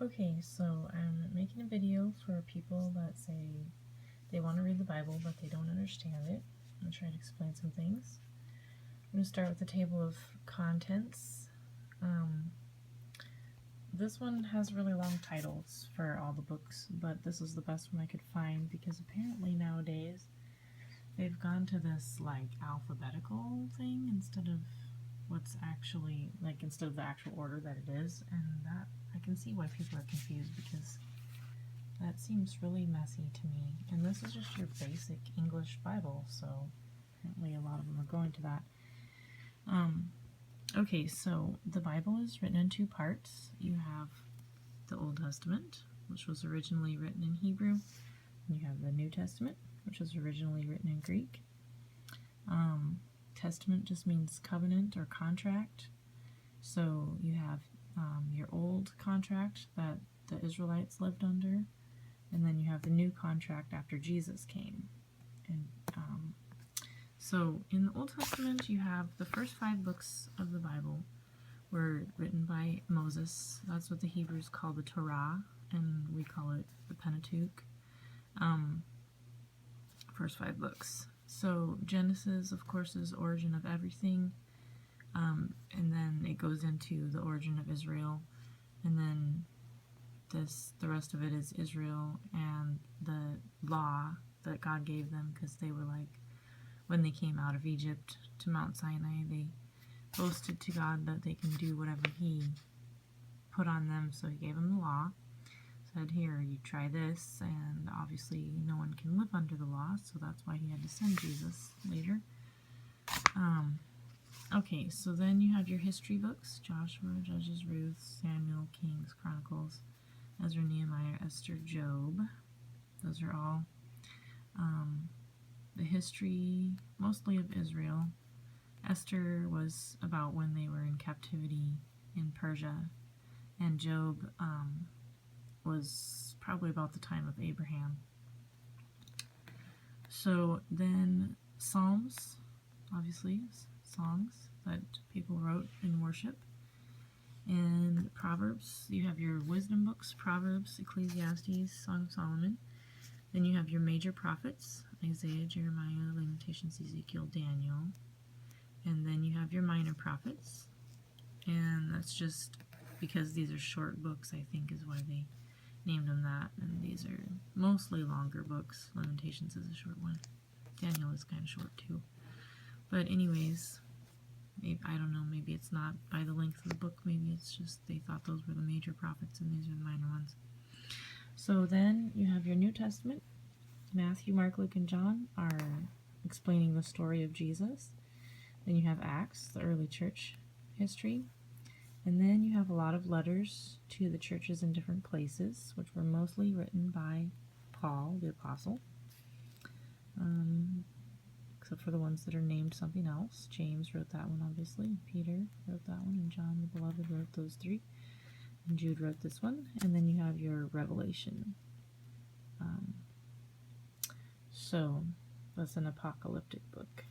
Okay, so I'm making a video for people that say they want to read the Bible but they don't understand it. I'm going to try to explain some things. I'm going to start with the table of contents. This one has really long titles for all the books, but this is the best one I could find because apparently nowadays they've gone to this like alphabetical thing instead of what's actually, like, instead of the actual order that it is, and that I can see why people are confused because that seems really messy to me. And this is just your basic English Bible, so apparently a lot of them are going to that. Okay, so the Bible is written in two parts. You have the Old Testament, which was originally written in Hebrew, and you have the New Testament, which was originally written in Greek. Testament just means covenant or contract. So you have your old contract that the Israelites lived under, and then you have the new contract after Jesus came. And so in the Old Testament, you have the first 5 books of the Bible were written by Moses. That's what the Hebrews call the Torah, and we call it the Pentateuch. First 5 books. So Genesis, of course, is origin of everything, and then it goes into the origin of Israel, and then the rest of it is Israel and the law that God gave them, because they were like, when they came out of Egypt to Mount Sinai, they boasted to God that they can do whatever He put on them, so He gave them the law. Said, here, you try this, and obviously no one can live under the law, so that's why He had to send Jesus later. Okay, so then you have your history books: Joshua, Judges, Ruth, Samuel, Kings, Chronicles, Ezra, Nehemiah, Esther, Job. Those are all the history, mostly of Israel. Esther was about when they were in captivity in Persia, and Job was probably about the time of Abraham. So then Psalms, obviously, songs that people wrote in worship. And Proverbs, you have your wisdom books: Proverbs, Ecclesiastes, Song of Solomon. Then you have your major prophets: Isaiah, Jeremiah, Lamentations, Ezekiel, Daniel. And then you have your minor prophets, and that's just because these are short books, I think, is why they named them that. And these are mostly longer books. Lamentations is a short one. Daniel is kind of short too. But anyways, maybe, I don't know, maybe it's not by the length of the book, maybe it's just they thought those were the major prophets and these are the minor ones. So then you have your New Testament. Matthew, Mark, Luke, and John are explaining the story of Jesus. Then you have Acts, the early church history. And then you have a lot of letters to the churches in different places, which were mostly written by Paul, the apostle, except for the ones that are named something else. James wrote that one, obviously. Peter wrote that one, and John the Beloved wrote those 3. And Jude wrote this one. And then you have your Revelation. So that's an apocalyptic book.